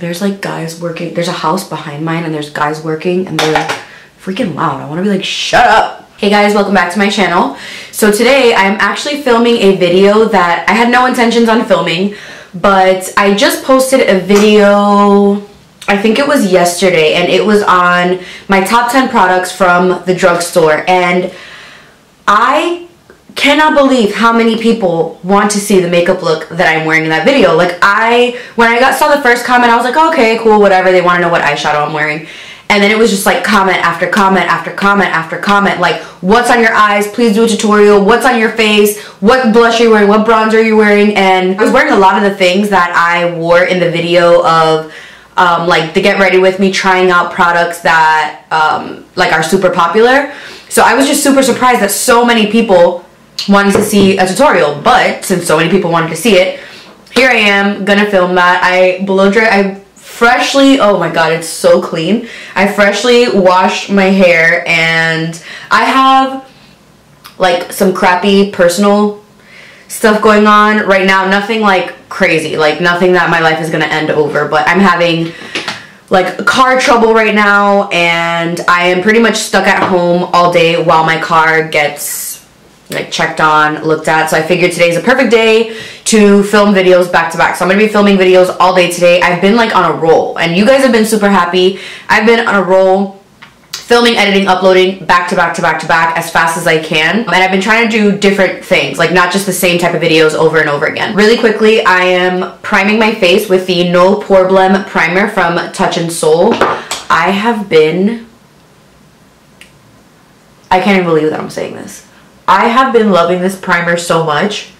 There's like guys working. There's a house behind mine and there's guys working and they're freaking loud. I want to be like, shut up. Hey guys, welcome back to my channel. So today I'm actually filming a video that I had no intentions on filming, but I just posted a video, I think it was yesterday, and it was on my top 10 products from the drugstore, and I cannot believe how many people want to see the makeup look that I'm wearing in that video. Like when I saw the first comment, I was like, oh, okay, cool, whatever. They want to know what eyeshadow I'm wearing. And then it was just like comment after comment after comment after comment. Like, what's on your eyes? Please do a tutorial. What's on your face? What blush are you wearing? What bronzer are you wearing? And I was wearing a lot of the things that I wore in the video of like the get ready with me trying out products that like are super popular. So I was just super surprised that so many people wanted to see a tutorial, but since so many people wanted to see it, here I am gonna film that. I freshly, oh my god, it's so clean. I freshly washed my hair, and I have like some crappy personal stuff going on right now. Nothing like crazy, like nothing that my life is gonna end over, but I'm having like car trouble right now, and I am pretty much stuck at home all day while my car gets like checked on, looked at. So I figured today's a perfect day to film videos back to back. So I'm gonna be filming videos all day today. I've been like on a roll, and you guys have been super happy. I've been on a roll, filming, editing, uploading back to back to back to back as fast as I can. And I've been trying to do different things, like not just the same type of videos over and over again. Really quickly, I am priming my face with the No Poreblem primer from Touch in Soul. I can't even believe that I'm saying this. I have been loving this primer so much.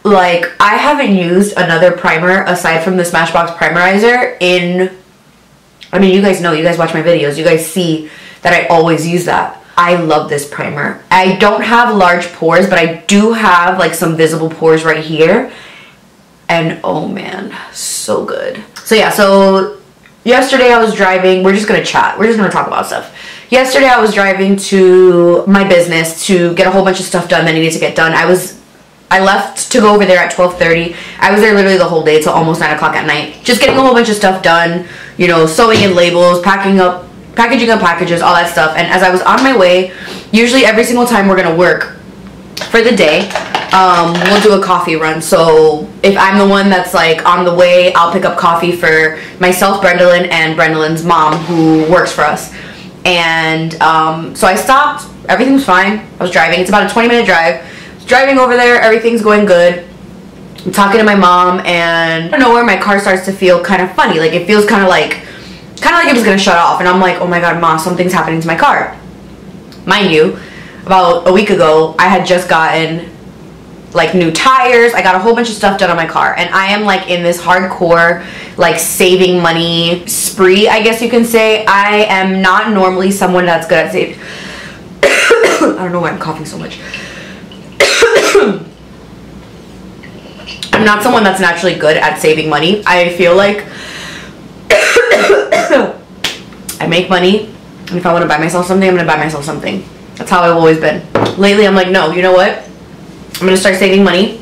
Like, I haven't used another primer aside from the Smashbox Primerizer in, I mean, you guys know, you guys watch my videos, you guys see that I always use that. I love this primer. I don't have large pores, but I do have like some visible pores right here. And oh man, so good. So yeah, so yesterday I was driving, we're just gonna chat, we're just gonna talk about stuff. Yesterday I was driving to my business to get a whole bunch of stuff done that needed to get done. I left to go over there at 12:30. I was there literally the whole day till almost 9 o'clock at night. Just getting a whole bunch of stuff done, you know, sewing in labels, packaging up packages, all that stuff. And as I was on my way, usually every single time we're gonna work for the day, we'll do a coffee run. So if I'm the one that's like on the way, I'll pick up coffee for myself, Brendalyn, and Brendalyn's mom, who works for us. And so I stopped, everything was fine. I was driving, it's about a 20-minute drive. Driving over there, everything's going good. I'm talking to my mom, and I don't know where my car starts to feel kind of funny. Like, it feels kind of like it was gonna shut off. And I'm like, oh my god, Ma, something's happening to my car. Mind you, about a week ago, I had just gotten like new tires. I got a whole bunch of stuff done on my car, and I am like in this hardcore like saving money spree, I guess you can say. I am not normally someone that's good at saving. I don't know why I'm coughing so much. I'm not someone that's naturally good at saving money. I feel like I make money, and if I want to buy myself something, I'm gonna buy myself something. That's how I've always been. Lately I'm like, no, you know what, I'm gonna start saving money.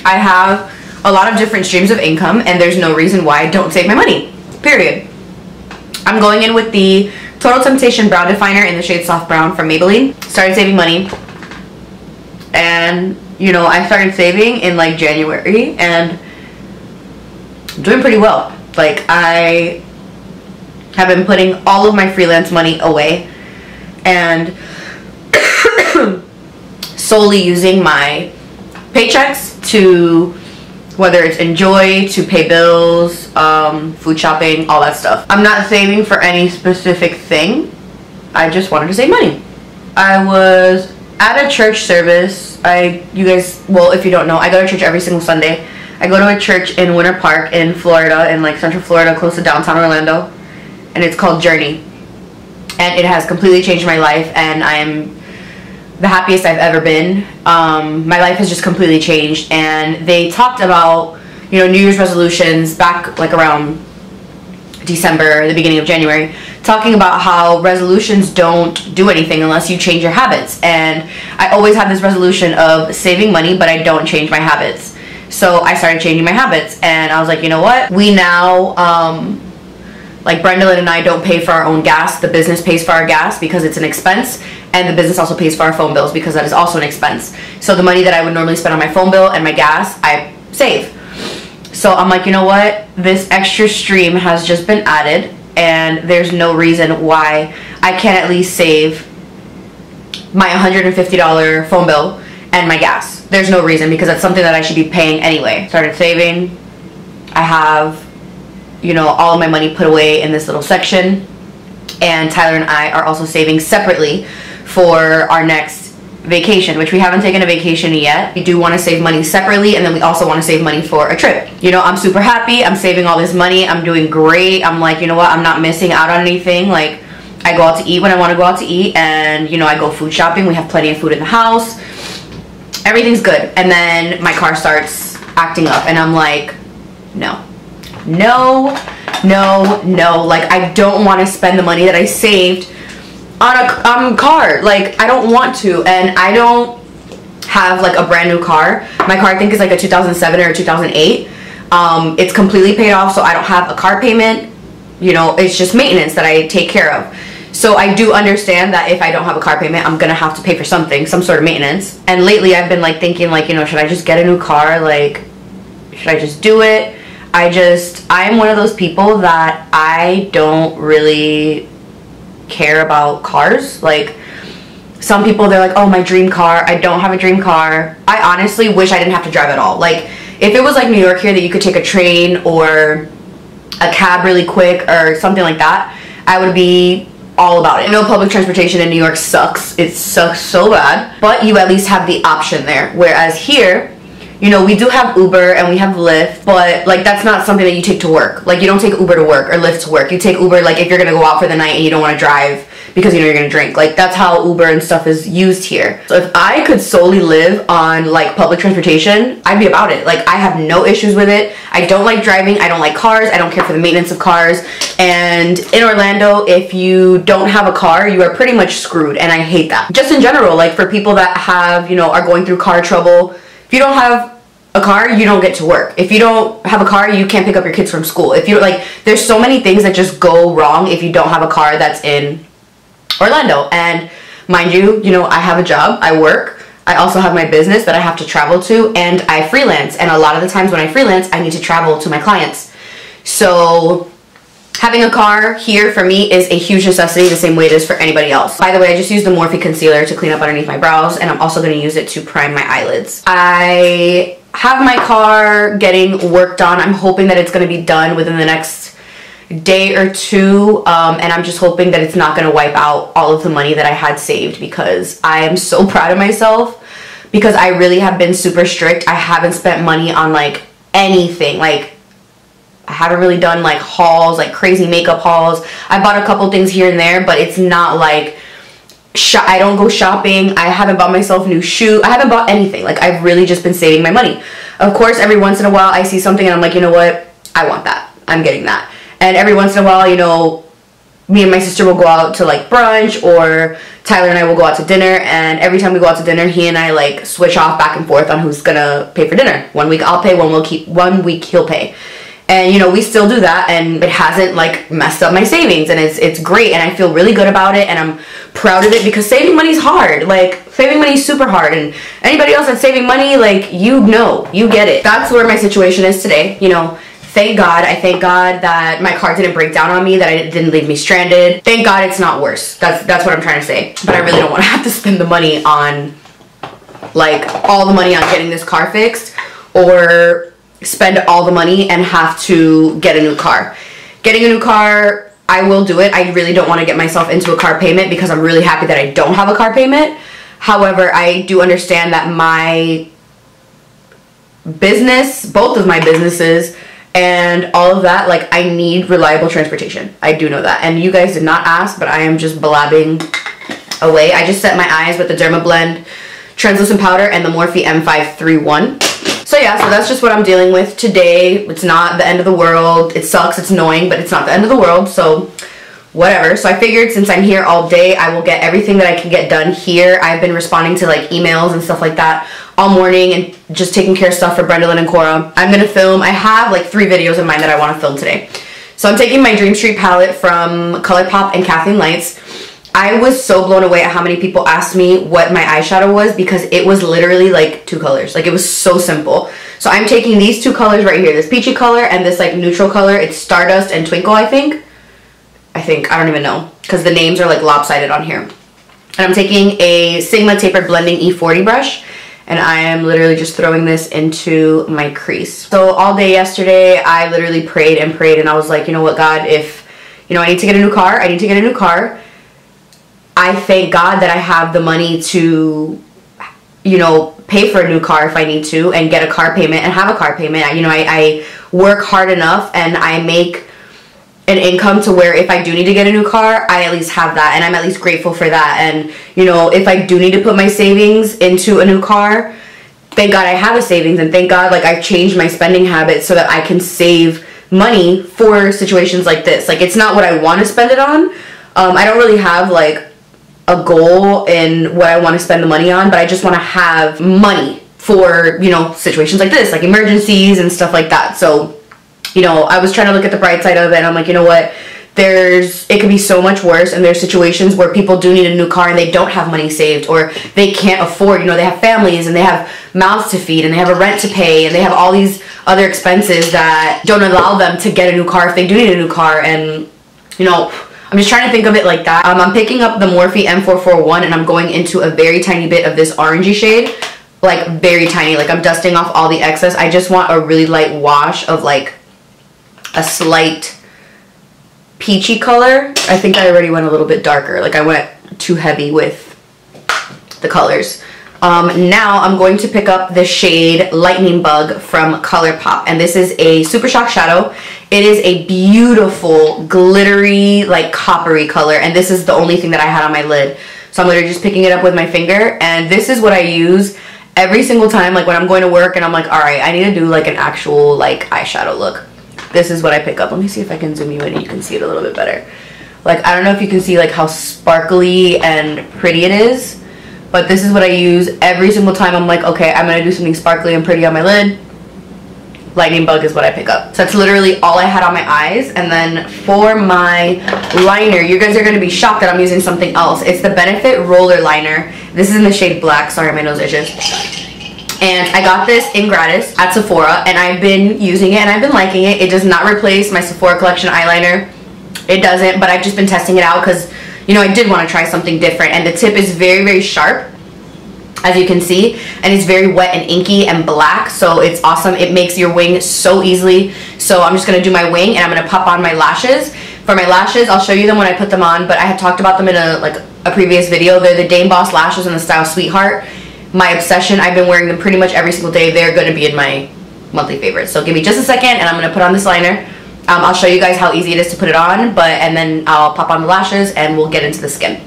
I have a lot of different streams of income, and there's no reason why I don't save my money, period. I'm going in with the Total Temptation Brow Definer in the shade Soft Brown from Maybelline. Started saving money, and you know, I started saving in like January, and I'm doing pretty well. Like, I have been putting all of my freelance money away and solely using my paychecks to, whether it's enjoy, to pay bills, food shopping, all that stuff. I'm not saving for any specific thing. I just wanted to save money. I was at a church service. You guys, well, if you don't know, I go to church every single Sunday. I go to a church in Winter Park in Florida, in like Central Florida, close to downtown Orlando, and it's called Journey. And it has completely changed my life, and I am the happiest I've ever been. My life has just completely changed, and they talked about, you know, New Year's resolutions back like around December, the beginning of January, talking about how resolutions don't do anything unless you change your habits. And I always have this resolution of saving money, but I don't change my habits. So I started changing my habits, and I was like, you know what? We now, like Brenda and I don't pay for our own gas. The business pays for our gas because it's an expense, and the business also pays for our phone bills because that is also an expense. So the money that I would normally spend on my phone bill and my gas, I save. So I'm like, you know what? This extra stream has just been added, and there's no reason why I can't at least save my $150 phone bill and my gas. There's no reason, because that's something that I should be paying anyway. Started saving. I have, you know, all of my money put away in this little section, and Tyler and I are also saving separately for our next vacation, which we haven't taken a vacation yet. We do want to save money separately, and then we also want to save money for a trip. You know, I'm super happy. I'm saving all this money. I'm doing great. I'm like, you know what? I'm not missing out on anything. Like, I go out to eat when I want to go out to eat, and, you know, I go food shopping. We have plenty of food in the house. Everything's good. And then my car starts acting up, and I'm like, no. No, no, no. Like, I don't want to spend the money that I saved on a car. Like, I don't want to, and I don't have like a brand new car. My car, I think, is like a 2007 or a 2008. It's completely paid off, so I don't have a car payment. You know, it's just maintenance that I take care of. So I do understand that if I don't have a car payment, I'm gonna have to pay for something, some sort of maintenance. And lately I've been like thinking, like, you know, should I just get a new car? Like, should I just do it? I am one of those people that I don't really care about cars. Like, some people, they're like, oh, my dream car. I don't have a dream car. I honestly wish I didn't have to drive at all. Like, if it was like New York here that you could take a train or a cab really quick or something like that, I would be all about it. I know public transportation in New York sucks. It sucks so bad, but you at least have the option there. Whereas here, you know, we do have Uber and we have Lyft, but like, that's not something that you take to work. Like, you don't take Uber to work or Lyft to work. You take Uber like if you're gonna go out for the night and you don't want to drive because you know you're gonna drink. Like, that's how Uber and stuff is used here. So if I could solely live on like public transportation, I'd be about it. Like, I have no issues with it. I don't like driving. I don't like cars. I don't care for the maintenance of cars. And in Orlando, if you don't have a car, you are pretty much screwed, and I hate that. Just in general, like for people that have, you know, are going through car trouble, if you don't have a car, you don't get to work. If you don't have a car, you can't pick up your kids from school. If you're like, there's so many things that just go wrong if you don't have a car that's in Orlando. And mind you, you know, I have a job, I work, I also have my business that I have to travel to, and I freelance. And a lot of the times when I freelance, I need to travel to my clients. So having a car here for me is a huge necessity, the same way it is for anybody else. By the way, I just used the Morphe concealer to clean up underneath my brows, and I'm also going to use it to prime my eyelids. I have my car getting worked on. I'm hoping that it's going to be done within the next day or two, and I'm just hoping that it's not going to wipe out all of the money that I had saved, because I am so proud of myself, because I really have been super strict. I haven't spent money on like anything. Like, I haven't really done like hauls, like crazy makeup hauls. I bought a couple things here and there, but it's not like I don't go shopping. I haven't bought myself new shoes. I haven't bought anything. Like, I've really just been saving my money. Of course, every once in a while I see something and I'm like, you know what? I want that. I'm getting that. And every once in a while, you know, me and my sister will go out to like brunch, or Tyler and I will go out to dinner, and every time we go out to dinner, he and I like switch off back and forth on who's gonna pay for dinner. 1 week I'll pay, 1 week he'll pay. And you know, we still do that, and it hasn't like messed up my savings, and it's great, and I feel really good about it, and I'm proud of it, because saving money is hard. Like, saving money is super hard, and anybody else that's saving money, like, you know, you get it. That's where my situation is today. You know, thank God. I thank God that my car didn't break down on me, that it didn't leave me stranded. Thank God it's not worse. That's what I'm trying to say. But I really don't want to have to spend the money on, like, all the money on getting this car fixed, or spend all the money and have to get a new car. Getting a new car, I will do it. I really don't want to get myself into a car payment, because I'm really happy that I don't have a car payment. However, I do understand that my business, both of my businesses, and all of that, like, I need reliable transportation. I do know that. And you guys did not ask, but I am just blabbing away. I just set my eyes with the Dermablend translucent powder and the Morphe M510. So yeah, so that's just what I'm dealing with today. It's not the end of the world. It sucks, it's annoying, but it's not the end of the world, so whatever. So I figured, since I'm here all day, I will get everything that I can get done here. I've been responding to like emails and stuff like that all morning and just taking care of stuff for Brendolyn and Cora. I'm gonna film, I have like 3 videos in mind that I wanna film today. So I'm taking my Dream Street palette from Colourpop and Kathleen Lights. I was so blown away at how many people asked me what my eyeshadow was because it was literally like 2 colors. Like it was so simple. So I'm taking these 2 colors right here, this peachy color and this like neutral color. It's Stardust and Twinkle, I think. I don't even know because the names are like lopsided on here. And I'm taking a Sigma Tapered Blending E40 brush. And I am literally just throwing this into my crease. So all day yesterday, I literally prayed and prayed. And I was like, you know what, God, if, you know, I need to get a new car. I need to get a new car. I thank God that I have the money to, you know, pay for a new car if I need to. And get a car payment and have a car payment. You know, I work hard enough and I make an income to where if I do need to get a new car, I at least have that, and I'm at least grateful for that. And you know, if I do need to put my savings into a new car, thank God I have a savings, and thank God like I've changed my spending habits so that I can save money for situations like this. Like it's not what I want to spend it on. I don't really have like a goal in what I want to spend the money on, but I just want to have money for, you know, situations like this, like emergencies and stuff like that. So you know, I was trying to look at the bright side of it, and I'm like, you know what, it could be so much worse, and there's situations where people do need a new car and they don't have money saved, or they can't afford, you know, they have families and they have mouths to feed and they have a rent to pay and they have all these other expenses that don't allow them to get a new car if they do need a new car. And you know, I'm just trying to think of it like that. I'm picking up the Morphe M401 and I'm going into a very tiny bit of this orangey shade, like very tiny, like I'm dusting off all the excess. I just want a really light wash of like a slight peachy color. I think I already went a little bit darker. Like I went too heavy with the colors. Now I'm going to pick up the shade Lightning Bug from Colourpop. And this is a Super Shock shadow. It is a beautiful, glittery, like coppery color. And this is the only thing that I had on my lid. So I'm literally just picking it up with my finger. And this is what I use every single time, like when I'm going to work and I'm like, all right, I need to do like an actual like eyeshadow look. This is what I pick up. Let me see if I can zoom you in and you can see it a little bit better. Like, I don't know if you can see like how sparkly and pretty it is, but this is what I use every single time I'm like, okay, I'm gonna do something sparkly and pretty on my lid. Lightning Bug is what I pick up. So that's literally all I had on my eyes. And then for my liner, you guys are gonna be shocked that I'm using something else. It's the Benefit Rollerliner. This is in the shade Black. Sorry, my nose itches. And I got this in gratis at Sephora, and I've been using it and I've been liking it. It does not replace my Sephora collection eyeliner. It doesn't, but I've just been testing it out because, you know, I did want to try something different. And the tip is very, very sharp, as you can see, and it's very wet and inky and black, so it's awesome. It makes your wing so easily. So I'm just going to do my wing and I'm going to pop on my lashes. For my lashes, I'll show you them when I put them on, but I had talked about them in a previous video. They're the Dameboss lashes in the style Sweetheart. My obsession. I've been wearing them pretty much every single day. They're going to be in my monthly favorites. So give me just a second and I'm going to put on this liner. I'll show you guys how easy it is to put it on, and then I'll pop on the lashes and we'll get into the skin.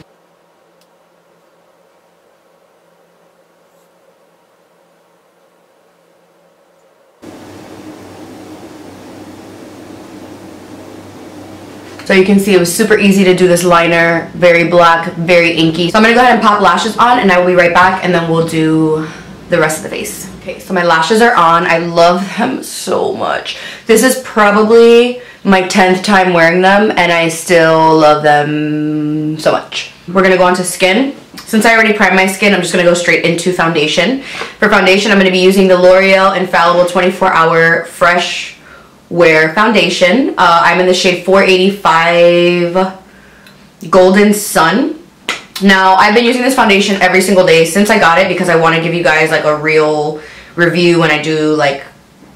So you can see it was super easy to do this liner, very black, very inky. So I'm gonna go ahead and pop lashes on and I will be right back and then we'll do the rest of the face. Okay, so my lashes are on. I love them so much. This is probably my 10th time wearing them and I still love them so much. We're gonna go on to skin. Since I already primed my skin, I'm just gonna go straight into foundation. For foundation, I'm gonna be using the L'Oreal Infallible 24-Hour Fresh Wear Foundation. I'm in the shade 485 Golden Sun. Now, I've been using this foundation every single day since I got it because I want to give you guys like a real review when I do like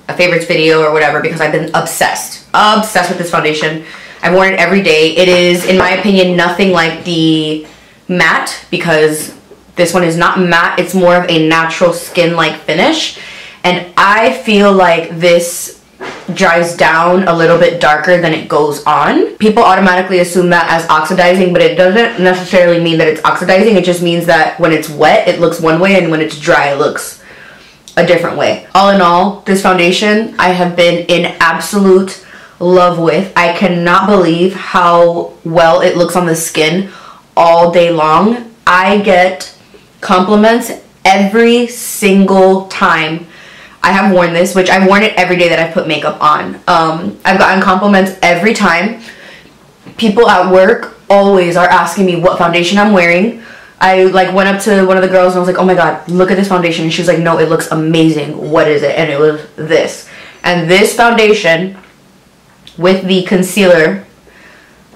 a favorites video or whatever, because I've been obsessed with this foundation. I've worn it every day. It is, in my opinion, nothing like the matte, because this one is not matte. It's more of a natural skin-like finish, and I feel like this dries down a little bit darker than it goes on. People automatically assume that as oxidizing, but it doesn't necessarily mean that it's oxidizing. It just means that when it's wet, it looks one way, and when it's dry, it looks a different way. All in all, this foundation I have been in absolute love with. I cannot believe how well it looks on the skin all day long. I get compliments every single time I have worn this, which I've worn it every day that I've put makeup on. I've gotten compliments every time. People at work always are asking me what foundation I'm wearing. I like went up to one of the girls and I was like, oh my god, look at this foundation. And she was like, no, it looks amazing. What is it? And it was this. And this foundation with the concealer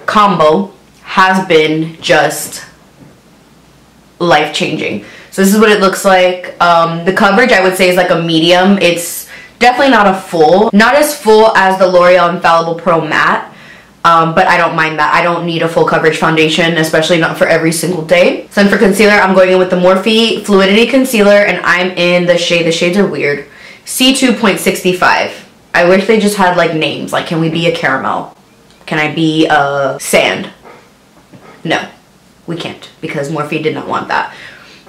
combo has been just life-changing. So this is what it looks like. The coverage I would say is like a medium. It's definitely not a full. Not as full as the L'Oreal Infallible Pro Matte. But I don't mind that. I don't need a full coverage foundation, especially not for every single day. So then for concealer, I'm going in with the Morphe Fluidity Concealer, and I'm in the shades are weird, C2.65. I wish they just had like names, like can we be a caramel? Can I be a sand? No, we can't, because Morphe did not want that.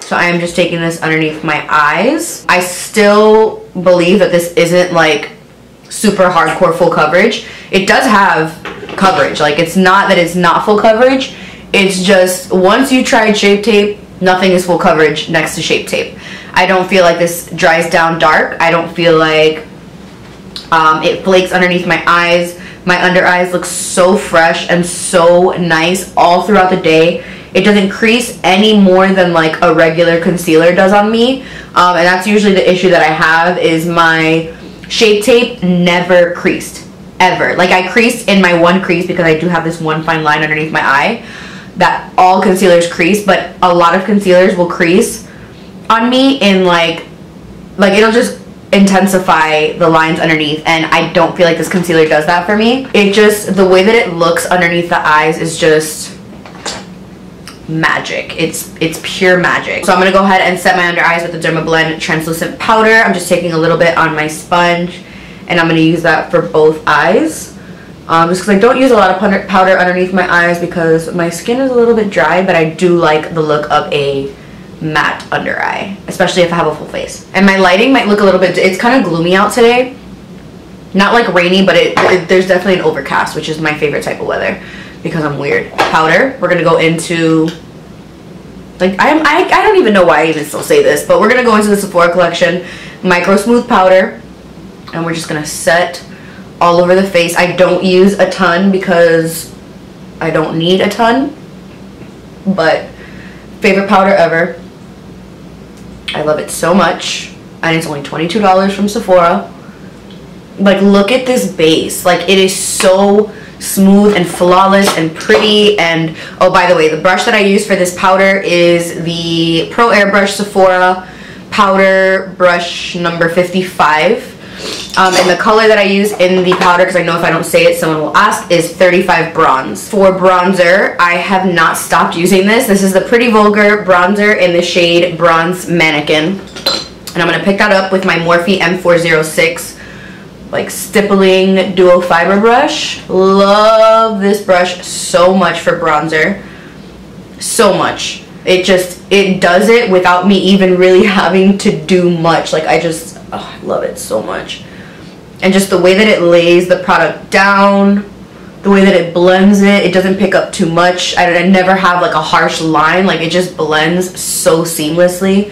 So I am just taking this underneath my eyes. I still believe that this isn't like super hardcore full coverage. It does have coverage, like it's not that it's not full coverage, it's just once you tried Shape Tape, nothing is full coverage next to Shape Tape. I don't feel like this dries down dark. I don't feel like it flakes underneath my eyes. My under eyes look so fresh and so nice all throughout the day. It doesn't crease any more than like a regular concealer does on me, and that's usually the issue that I have, is my Shape Tape never creased. Ever. Like I creased in my one crease because I do have this one fine line underneath my eye that all concealers crease, but a lot of concealers will crease on me in like it'll just intensify the lines underneath, and I don't feel like this concealer does that for me. It just, the way that it looks underneath the eyes is just magic. It's pure magic. So I'm gonna go ahead and set my under eyes with the Dermablend translucent powder. I'm just taking a little bit on my sponge, and I'm going to use that for both eyes. Just because I don't use a lot of powder underneath my eyes because my skin is a little bit dry, but I do like the look of a matte under eye, especially if I have a full face. And my lighting might look a little bit, it's kind of gloomy out today. Not like rainy, but there's definitely an overcast, which is my favorite type of weather because I'm weird. Powder, we're going to go into, like, I don't even know why I even still say this, but we're going to go into the Sephora collection Micro Smooth Powder. And we're just gonna set all over the face. I don't use a ton because I don't need a ton, but favorite powder ever. I love it so much, and it's only $22 from Sephora. Like, look at this base. Like, it is so smooth and flawless and pretty. And oh, by the way, the brush that I use for this powder is the Pro Airbrush Sephora powder brush number 55. And the color that I use in the powder, because I know if I don't say it someone will ask, is 35 Bronze. For bronzer, I have not stopped using this. This is the Pretty Vulgar Bronzer in the shade Bronze Mannequin. And I'm going to pick that up with my Morphe M406 like stippling duo fiber brush. Love this brush so much for bronzer. So much. It does it without me even really having to do much. Like I love it so much. And just the way that it lays the product down, the way that it blends it doesn't pick up too much. I never have like a harsh line. Like it just blends so seamlessly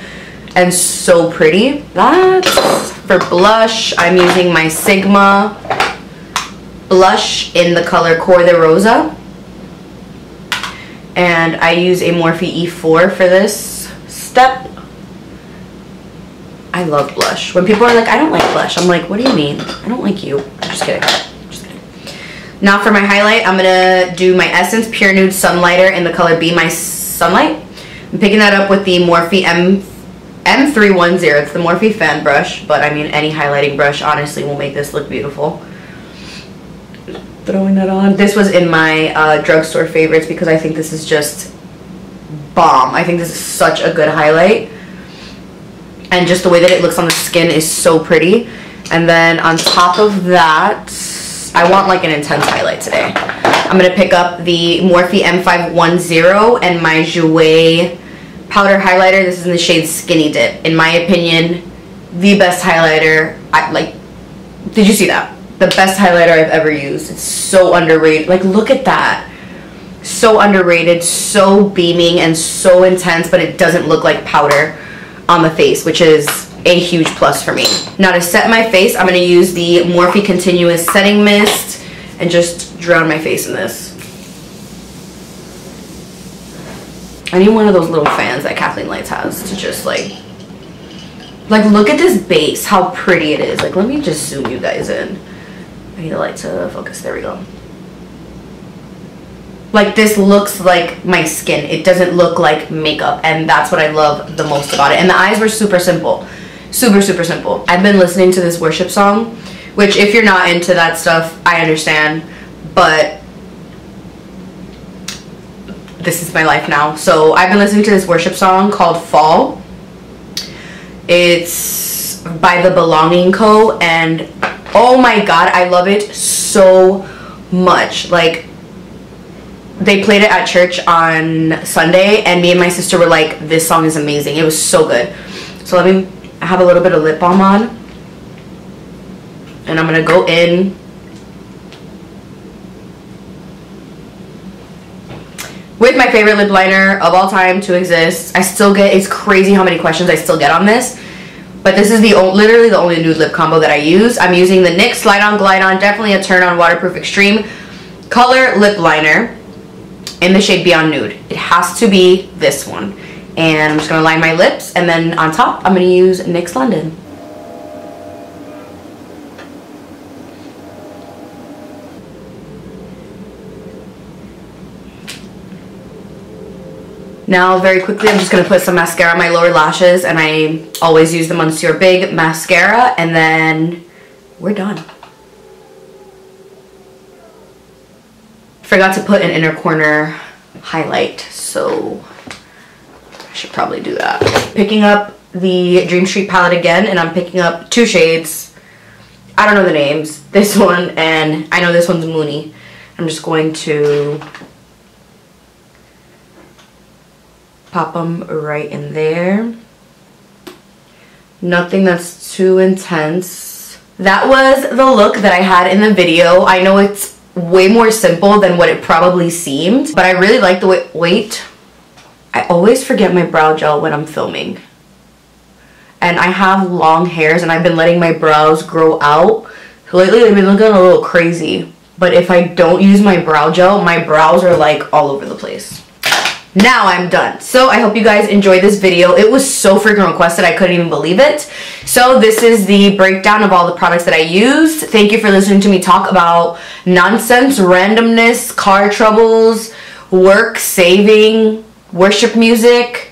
and so pretty. That's for blush. I'm using my Sigma blush in the color Core de Rosa. And I use a Morphe E4 for this step. I love blush. When people are like, I don't like blush, I'm like, what do you mean? I don't like you. I'm just kidding. Just kidding. Now for my highlight, I'm going to do my Essence Pure Nude Sunlighter in the color Be My Sunlught. I'm picking that up with the Morphe M310. It's the Morphe fan brush, but I mean, any highlighting brush honestly will make this look beautiful. Throwing that on. This was in my drugstore favorites because I think this is just bomb. I think this is such a good highlight. And just the way that it looks on the skin is so pretty. And then on top of that, I want like an intense highlight today. I'm going to pick up the Morphe M510 and my Jouer Powder highlighter. This is in the shade Skinny Dip. In my opinion, the best highlighter. Did you see that? The best highlighter I've ever used. It's so underrated. Like, look at that. So underrated, so beaming, and so intense, but it doesn't look like powder. on the face, which is a huge plus for me. Now to set my face, I'm going to use the Morphe Continuous Setting Mist and just drown my face in this. I need one of those little fans that Kathleen Lights has to just like look at this base, how pretty it is. Like, let me just zoom you guys in. I need the light to focus. There we go. Like, this looks like my skin. It doesn't look like makeup, and that's what I love the most about it. And the eyes were super simple. Super, super simple. I've been listening to this worship song, which if you're not into that stuff, I understand, but this is my life now. So I've been listening to this worship song called Fall. It's by The Belonging Co. And oh my god, I love it so much. Like, they played it at church on Sunday, and me and my sister were like, this song is amazing. It was so good. So let me have a little bit of lip balm on, and I'm gonna go in with my favorite lip liner of all time to exist. I still get, it's crazy how many questions I still get on this, but this is literally the only nude lip combo that I use. I'm using the NYX Slide On Glide On, definitely a turn on Waterproof Extreme Color Lip Liner in the shade Beyond Nude. It has to be this one. And I'm just going to line my lips, and then on top I'm going to use NYX London. Now very quickly I'm just going to put some mascara on my lower lashes, and I always use the Monsieur Big mascara, and then we're done. Forgot to put an inner corner highlight, so I should probably do that. Picking up the Dream Street palette again, and I'm picking up two shades. I don't know the names. This one, and I know this one's Moony. I'm just going to pop them right in there. Nothing that's too intense. That was the look that I had in the video. I know it's way more simple than what it probably seemed, but I really like the way, wait. I always forget my brow gel when I'm filming. And I have long hairs, and I've been letting my brows grow out. Lately they've been looking a little crazy. But if I don't use my brow gel, my brows are like all over the place. Now I'm done. So I hope you guys enjoyed this video. It was so freaking requested, I couldn't even believe it. So this is the breakdown of all the products that I used. Thank you for listening to me talk about nonsense, randomness, car troubles, work, saving, worship music.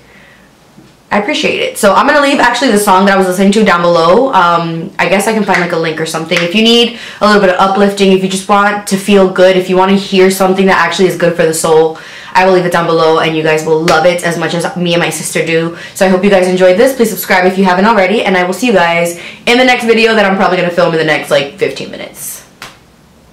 I appreciate it. So I'm gonna leave actually the song that I was listening to down below. I guess I can find like a link or something. If you need a little bit of uplifting, if you just want to feel good, if you want to hear something that actually is good for the soul, I will leave it down below, and you guys will love it as much as me and my sister do. So I hope you guys enjoyed this. Please subscribe if you haven't already, and I will see you guys in the next video that I'm probably gonna film in the next like 15 minutes.